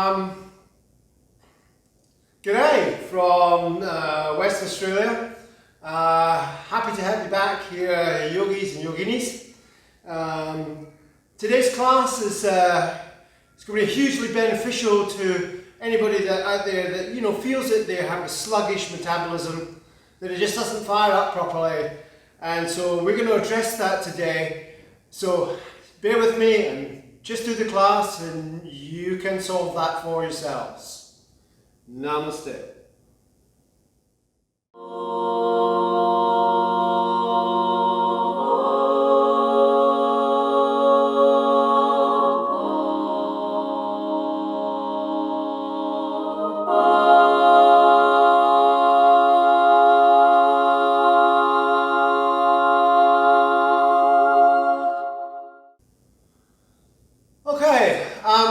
Um, G'day from Western Australia. Happy to have you back here, yogis and yoginis. Today's class is it's going to be hugely beneficial to anybody out there that feels that they have a sluggish metabolism, that it just doesn't fire up properly, and so we're going to address that today. So bear with me and just do the class, and you can solve that for yourselves. Namaste.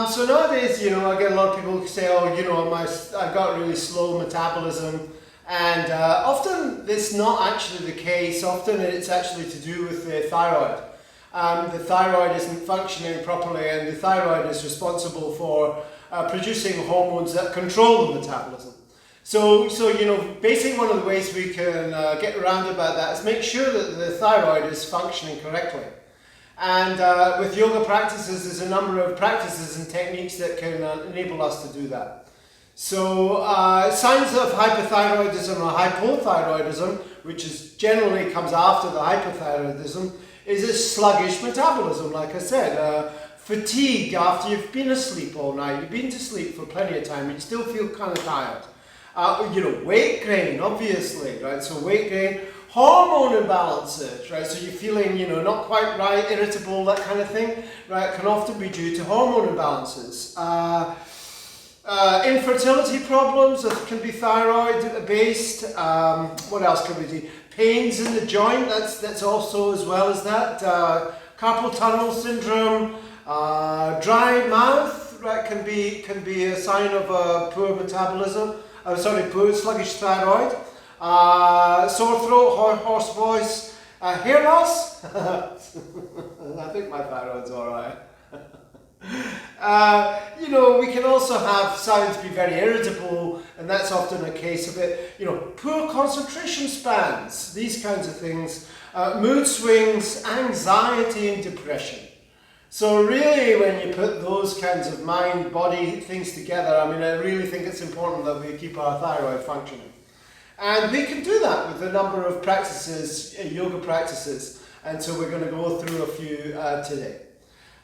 So nowadays, I get a lot of people who say, I've got really slow metabolism, and often it's not actually the case. Often it's actually to do with the thyroid. The thyroid isn't functioning properly, and the thyroid is responsible for producing hormones that control the metabolism. So basically one of the ways we can get around about that is make sure that the thyroid is functioning correctly. And with yoga practices, there's a number of practices and techniques that can enable us to do that. So signs of hypothyroidism or hypothyroidism, which generally comes after the hypothyroidism, is a sluggish metabolism, like I said. Fatigue after you've been asleep all night, you've been to sleep for plenty of time, you still feel kind of tired. Weight gain, obviously, right? So weight gain. Hormone imbalances, right? So you're feeling, not quite right, irritable, that kind of thing, right? Can often be due to hormone imbalances. Infertility problems that can be thyroid based. What else can we do? Pains in the joint. That's also as well as that. Carpal tunnel syndrome. Dry mouth, right? Can be a sign of poor metabolism. Poor sluggish thyroid. Sore throat, hoarse voice, hair loss. I think my thyroid's alright. We can also have signs be very irritable, and that's often a case of it. Poor concentration spans, these kinds of things, mood swings, anxiety and depression. So really, when you put those kinds of mind-body things together, I really think it's important that we keep our thyroid functioning. And we can do that with a number of practices, yoga practices, and so we're going to go through a few today.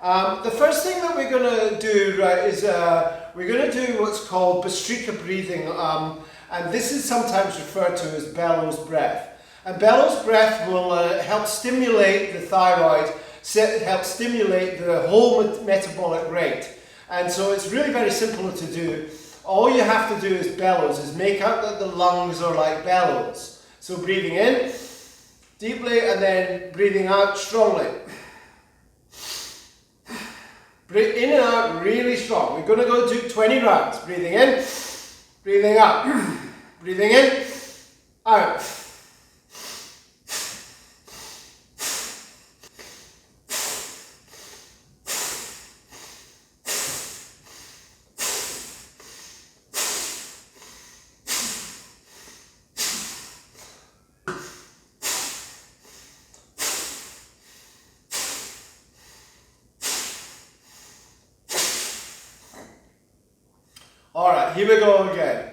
The first thing that we're going to do, right, is we're going to do what's called Bhastrika breathing, and this is sometimes referred to as bellows breath. And bellows breath will help stimulate the thyroid, help stimulate the whole metabolic rate. And so it's really very simple to do. All you have to do is bellows, is make out that the lungs are like bellows. So breathing in deeply and then breathing out strongly. Breathe in and out really strong. We're going to go do 20 rounds. Breathing in, breathing out. Breathing in, out. Alright, here we go again.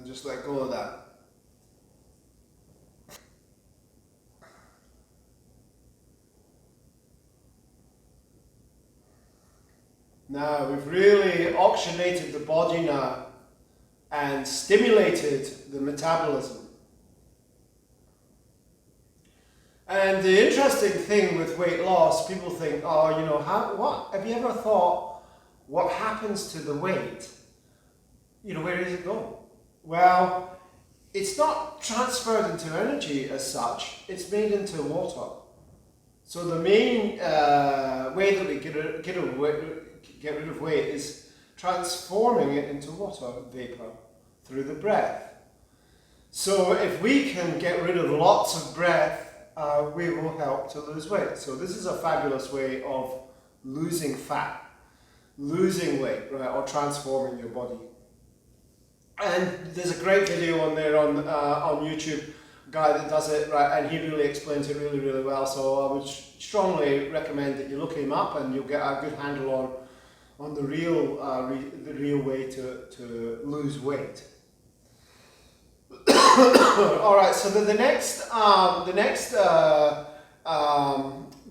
Just let go of that. Now we've really oxygenated the body now and stimulated the metabolism. And the interesting thing with weight loss, people think, oh, you know, what? Have you ever thought what happens to the weight? You know, where does it go? Well, it's not transferred into energy as such, it's made into water. So the main way that we get rid of weight is transforming it into water vapor through the breath. So if we can get rid of lots of breath, we will help to lose weight. So this is a fabulous way of losing fat, losing weight, right, or transforming your body. And there's a great video on there on YouTube, a guy that does it, right, and he really explains it really, really well. So I would strongly recommend that you look him up, and you'll get a good handle on the real way to lose weight. All right, so the next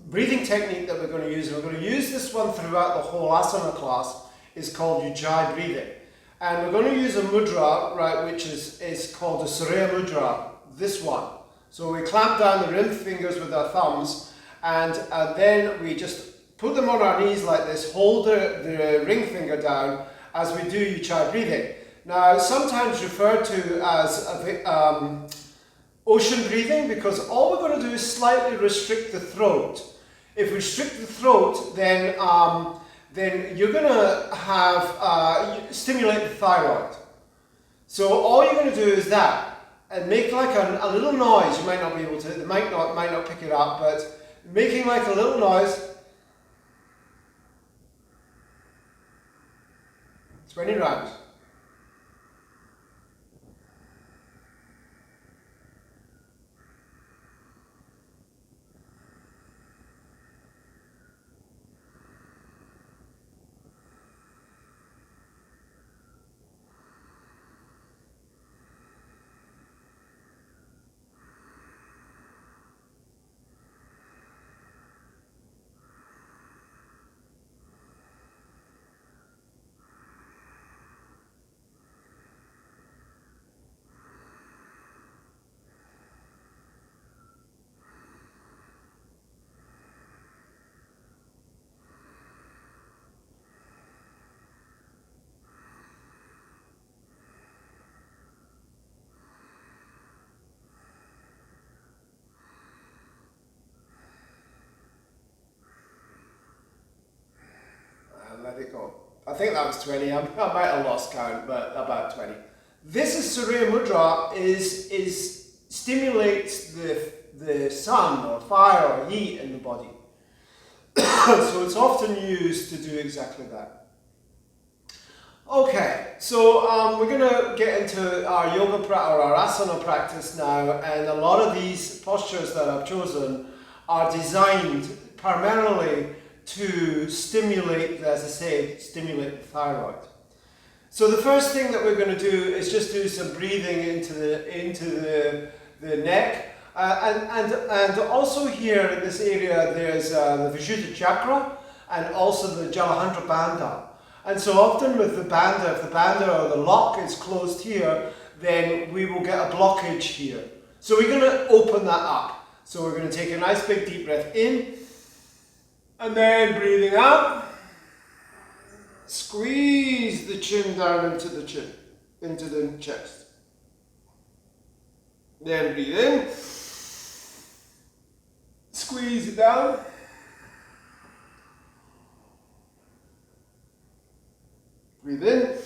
breathing technique that we're going to use, and we're going to use this one throughout the whole asana class, is called Ujjayi breathing. And we're going to use a mudra, right, which is called the Surya Mudra, this one. So we clamp down the ring fingers with our thumbs, and then we just put them on our knees like this, hold the ring finger down as we do Ujjayi breathing. Now, sometimes referred to as ocean breathing, because all we're going to do is slightly restrict the throat. If we restrict the throat, then you're going to have stimulate the thyroid. So all you're going to do is that, and make like a little noise. You might not be able to, might not pick it up, but making like a little noise. 20 rounds. Let it go. I think that was 20. I might have lost count, but about 20. This is Surya Mudra, is stimulates the sun or fire or heat in the body. So it's often used to do exactly that. Okay, so we're going to get into our yoga or our asana practice now, and a lot of these postures that I've chosen are designed primarily to stimulate, as I say, stimulate the thyroid. So the first thing that we're going to do is just do some breathing into the neck, and also here in this area there's the Vishuddha chakra and also the Jalandhara bandha. And so often with the bandha, if the bandha or the lock is closed here, then we will get a blockage here. So we're going to open that up. So we're going to take a nice big deep breath in, and then breathing out, squeeze the chin down into the chin, into the chest. Then breathe in, squeeze it down. Breathe in.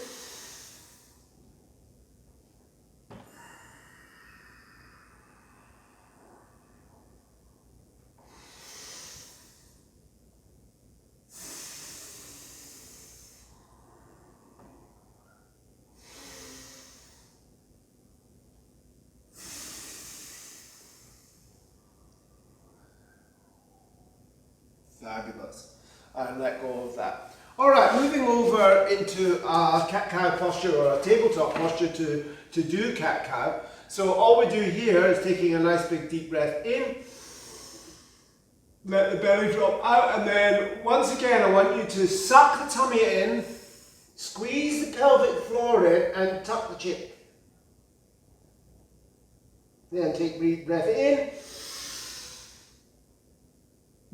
Fabulous. And let go of that. Alright, moving over into a cat-cow posture or a tabletop posture to do cat-cow. So all we do here is taking a nice big deep breath in, let the belly drop out, and then once again I want you to suck the tummy in, squeeze the pelvic floor in, and tuck the chin. Then take a breath in,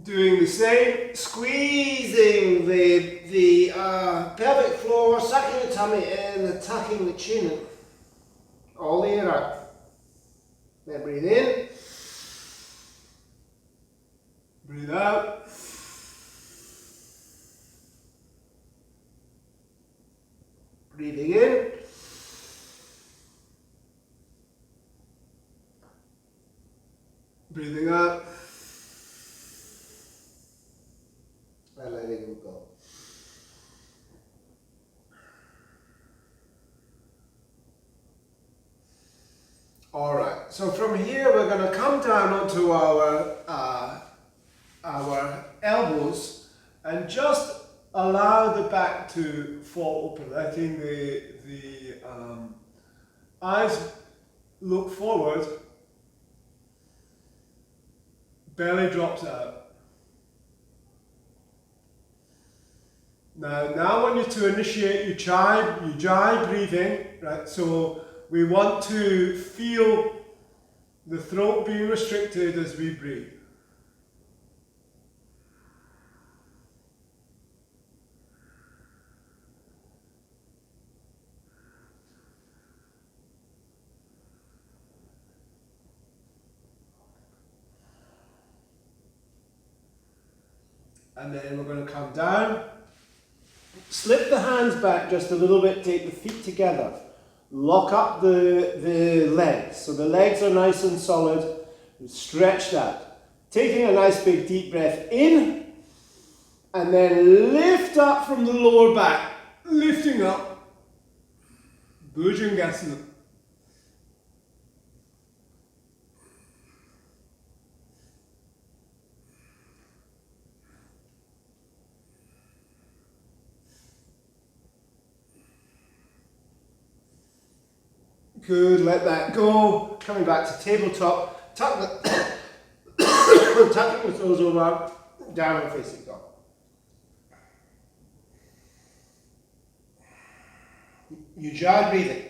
Doing the same, squeezing the pelvic floor, sucking the tummy in, tucking the chin in. All the air out. Then breathe in. Breathe out. Breathing in. Breathing out. And letting it go. Alright, so from here we're going to come down onto our elbows and just allow the back to fall open, letting the eyes look forward, belly drops out. Now I want you to initiate your jai breathing, right? So we want to feel the throat being restricted as we breathe. And then we're going to come down. Slip the hands back just a little bit, take the feet together. Lock up the legs. So the legs are nice and solid, stretched out. Taking a nice big deep breath in, and then lift up from the lower back. Lifting up. Bhujangasana. Good, let that go. Coming back to tabletop, tucking the toes over, downward facing dog. Ujjayi breathing.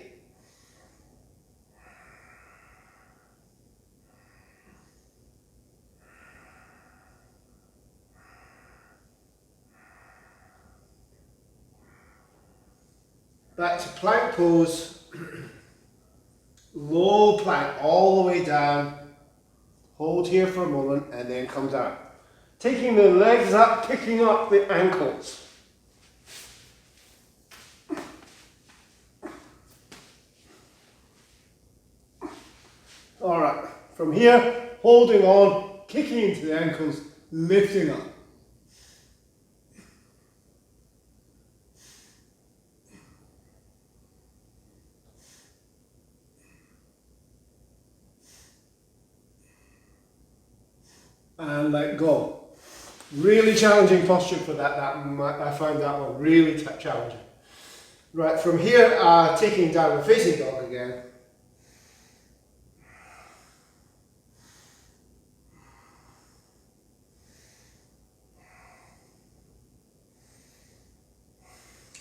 Back to plank pose. Low plank all the way down. Hold here for a moment and then come down. Taking the legs up, picking up the ankles. Alright, from here, holding on, kicking into the ankles, lifting up. And let go. Really challenging posture for that. I found that one really challenging. Right, from here, taking downward facing dog again.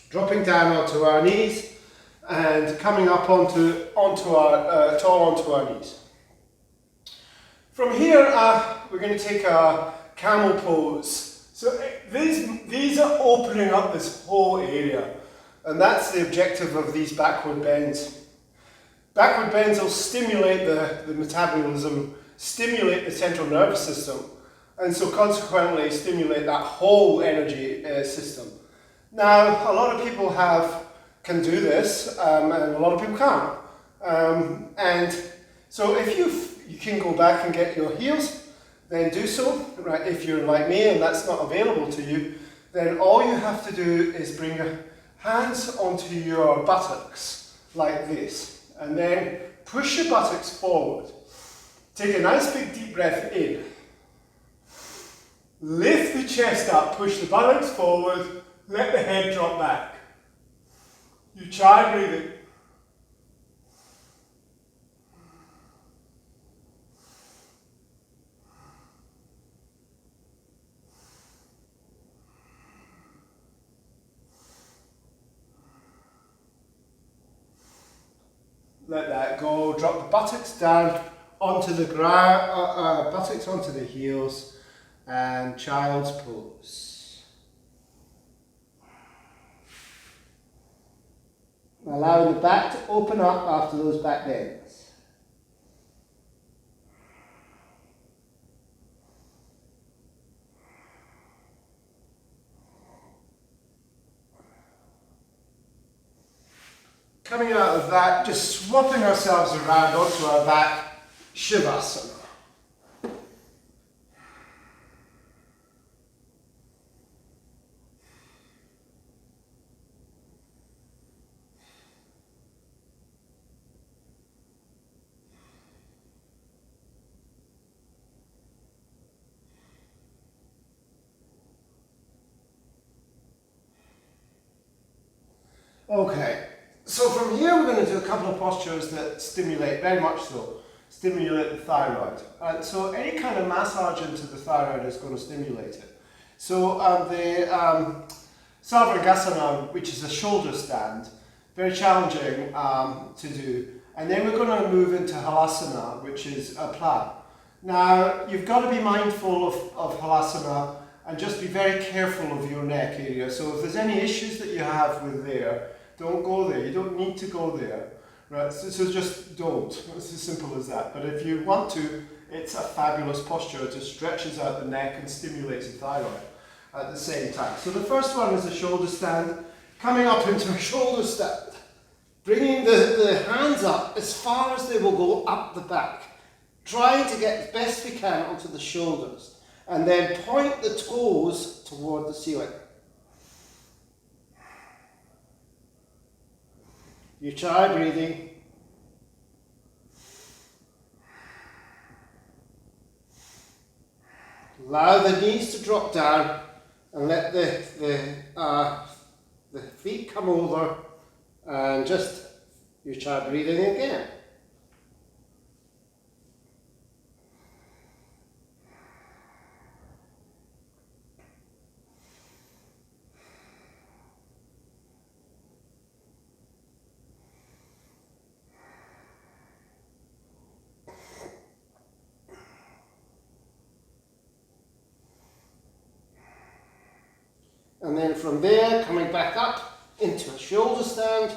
Dropping down onto our knees and coming up onto our knees. From here, we're going to take a camel pose. So these are opening up this whole area, and that's the objective of these backward bends. Backward bends will stimulate the metabolism, stimulate the central nervous system, and so consequently stimulate that whole energy system. Now, a lot of people can do this, and a lot of people can't. And so if you can go back and get your heels, then do so. Right? If you're like me and that's not available to you, then all you have to do is bring your hands onto your buttocks like this, and then push your buttocks forward. Take a nice big deep breath in. Lift the chest up, push the buttocks forward, let the head drop back. Ujjayi breathing. Let that go. Drop the buttocks down onto the ground, buttocks onto the heels, and child's pose. Allowing the back to open up after those back bends. Coming out of that, just swapping ourselves around onto our back, Shavasana. Okay. So from here we're going to do a couple of postures that stimulate, very much so, stimulate the thyroid. And so any kind of massage into the thyroid is going to stimulate it. So the Sarvangasana, which is a shoulder stand, very challenging to do. And then we're going to move into Halasana, which is a pla. Now you've got to be mindful of Halasana and just be very careful of your neck area. So if there's any issues that you have with there, don't go there. You don't need to go there, right? So just don't. It's as simple as that. But if you want to, it's a fabulous posture. It just stretches out the neck and stimulates the thyroid at the same time. So the first one is a shoulder stand. Coming up into a shoulder stand. Bringing the hands up as far as they will go up the back. Trying to get as best we can onto the shoulders. And then point the toes toward the ceiling. Ujjayi breathing. Allow the knees to drop down and let the feet come over and just Ujjayi breathing again. And then from there, coming back up into a shoulder stand.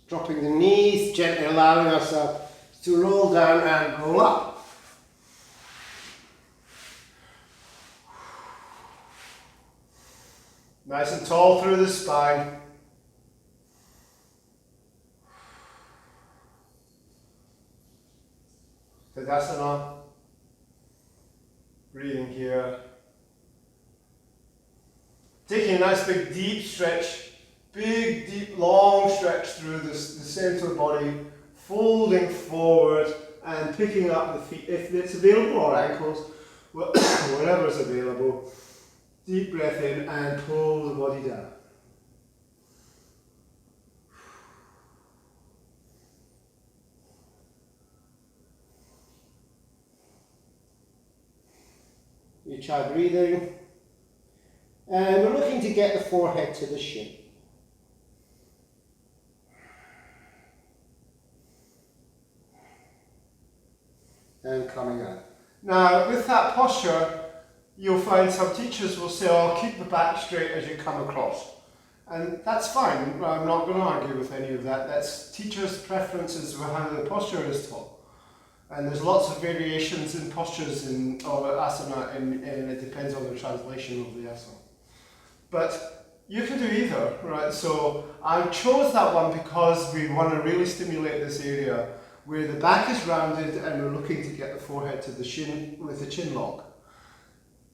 Dropping the knees, gently allowing ourselves to roll down and roll up. Nice and tall through the spine. Tadasana, breathing here. Taking a nice big deep stretch, big deep long stretch through the centre body, folding forward and picking up the feet if it's available, or ankles, whatever is available. Deep breath in and pull the body down. Ujjayi breathing, and we're looking to get the forehead to the shin. And coming out. Now with that posture, you'll find some teachers will say, oh, keep the back straight as you come across. And that's fine, I'm not going to argue with any of that. That's teachers' preferences for how the posture is taught. And there's lots of variations in postures in asana, and it depends on the translation of the asana. But you can do either, right? So I chose that one because we want to really stimulate this area where the back is rounded and we're looking to get the forehead to the shin with the chin lock.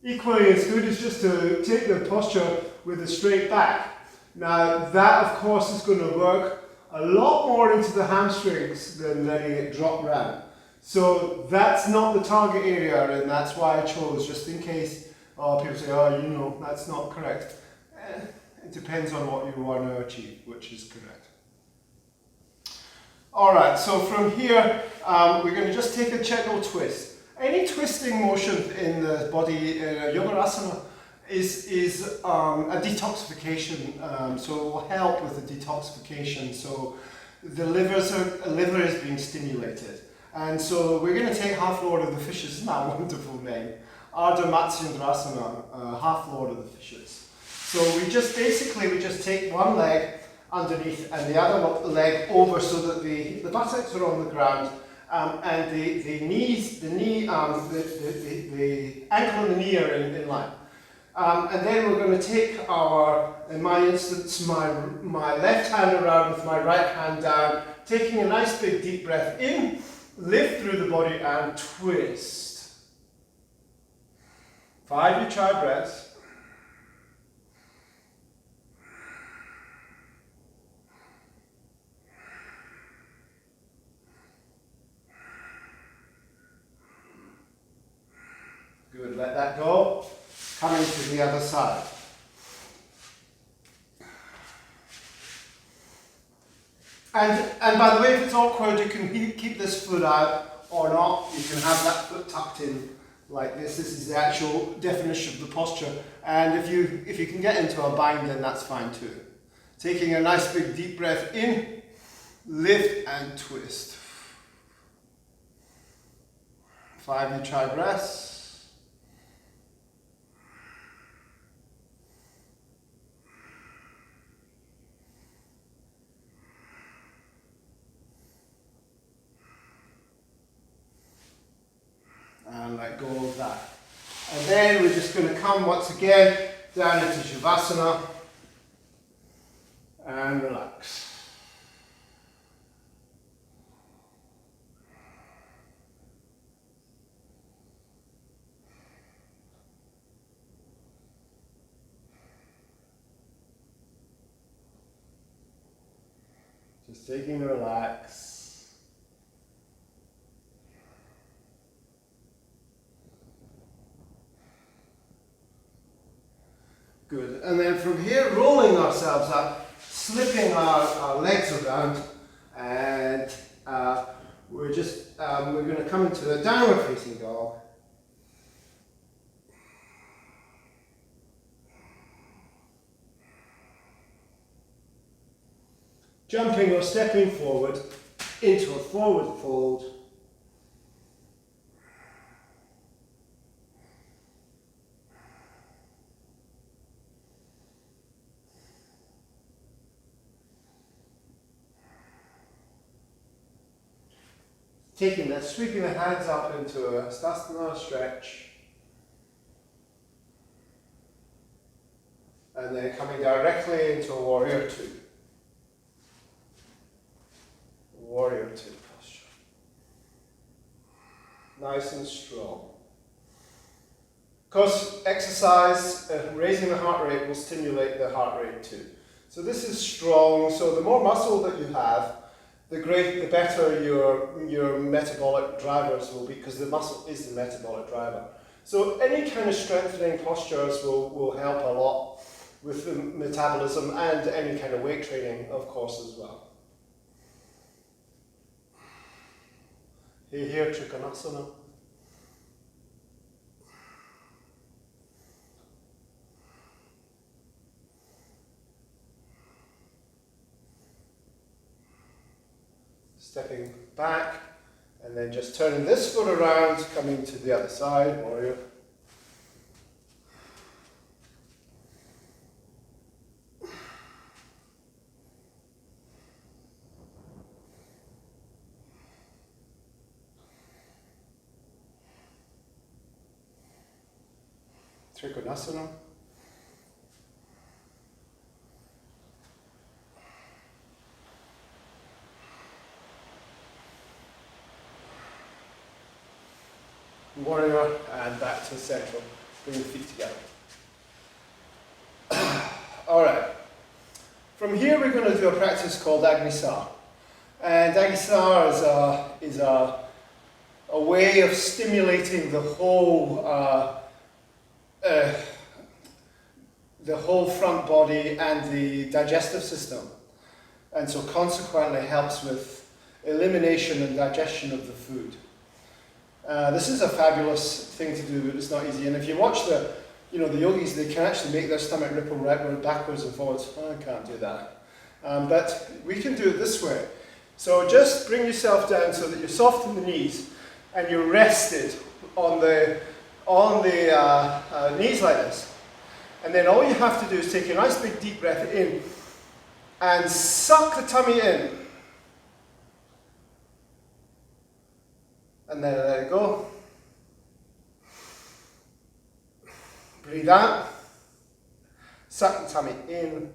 Equally as good is just to take the posture with a straight back. Now that of course is going to work a lot more into the hamstrings than letting it drop round. So that's not the target area, and that's why I chose, just in case people say, oh, you know, that's not correct. It depends on what you want to achieve, which is correct. Alright, so from here, we're going to just take a gentle twist. Any twisting motion in the body in a yoga asana is a detoxification. So it will help with the detoxification. So the liver is being stimulated. And so we're going to take Half Lord of the Fishes, isn't that a wonderful name? Ardha Matsyendrasana, Half Lord of the Fishes. So we just take one leg underneath and the other leg over so that the buttocks are on the ground, and the ankle and the knee are in line. And then we're going to take in my instance, my left hand around with my right hand down, taking a nice big deep breath in, lift through the body and twist. 5 Ujjayi breaths. Good, let that go. Coming to the other side. And by the way, if it's awkward, you can keep this foot out or not. You can have that foot tucked in like this. This is the actual definition of the posture. And if you can get into a bind, then that's fine too. Taking a nice big deep breath in, lift and twist. 5 Ujjayi breaths. And let go of that. And then we're just going to come once again down into Shavasana and relax. Just taking a relax. Good. And then from here, rolling ourselves up, slipping our legs around, and we're going to come into a downward facing dog. Jumping or stepping forward into a forward fold. Taking that, sweeping the hands up into a Sthasana stretch. And then coming directly into a Warrior Two. Warrior Two posture. Nice and strong. Because exercise, raising the heart rate will stimulate the heart rate too. So this is strong, so the more muscle that you have, the better your metabolic drivers will be, because the muscle is the metabolic driver. So any kind of strengthening postures will help a lot with the metabolism and any kind of weight training, of course, as well. Here, Trikonasana. Stepping back, and then just turning this foot around, coming to the other side, Warrior. Trikonasana. Warrior, and back to central. Bring the feet together. Alright. From here we're going to do a practice called Agnisar. And Agnisar is a way of stimulating the whole front body and the digestive system. And so consequently helps with elimination and digestion of the food. This is a fabulous thing to do, but it's not easy. And if you watch the you know, the yogis, they can actually make their stomach ripple right backwards and forwards. I can't do that. But we can do it this way. So just bring yourself down so that you're soft in the knees and you're rested on the knees like this. And then all you have to do is take a nice big deep breath in and suck the tummy in. And then let it go. Breathe out. Suck the tummy in.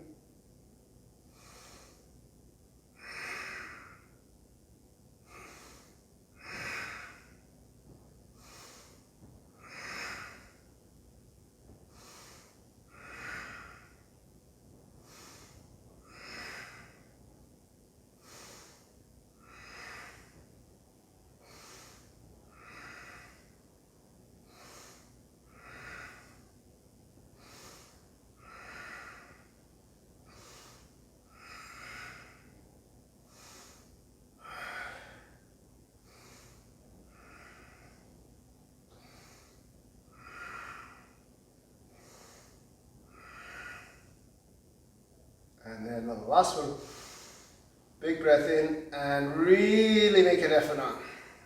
And then the last one, big breath in and really make an effort on.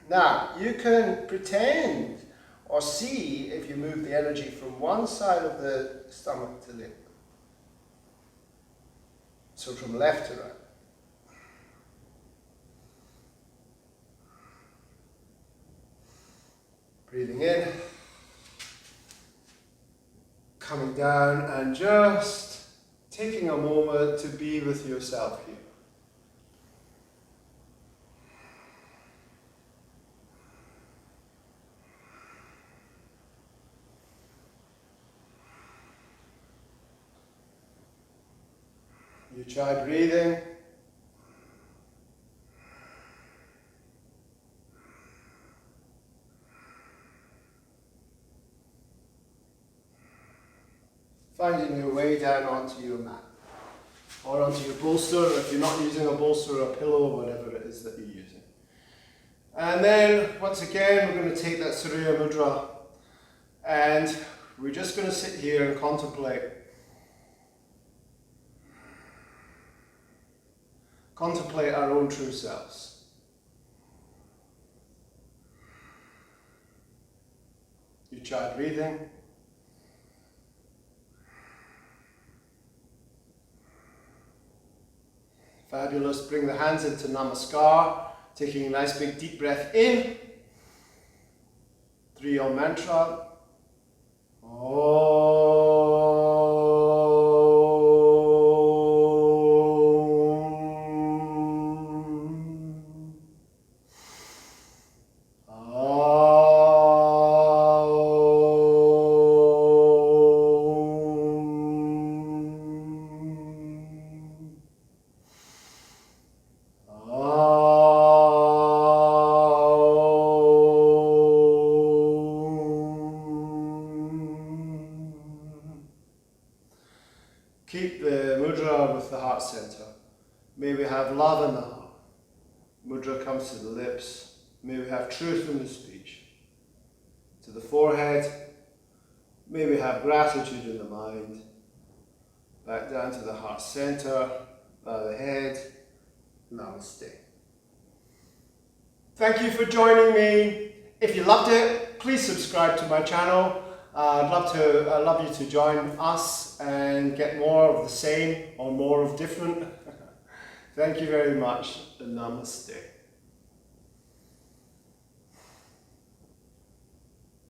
Now, you can pretend or see if you move the energy from one side of the stomach to the other. So from left to right. Breathing in, coming down and just taking a moment to be with yourself here. You try breathing. Finding your way down onto your mat or onto your bolster, if you're not using a bolster or a pillow or whatever it is that you're using. And then once again we're going to take that Surya Mudra and we're just going to sit here and contemplate. Contemplate our own true selves. You try breathing. Fabulous. Bring the hands into Namaskar, taking a nice big deep breath in. 3 Om mantra. Keep the mudra with the heart center. May we have love in the heart. Mudra comes to the lips. May we have truth in the speech. To the forehead. May we have gratitude in the mind. Back down to the heart center. Bow the head. Namaste. Thank you for joining me. If you loved it, please subscribe to my channel. I'd love you to join us and get more of the same or more of different. Thank you very much. Namaste.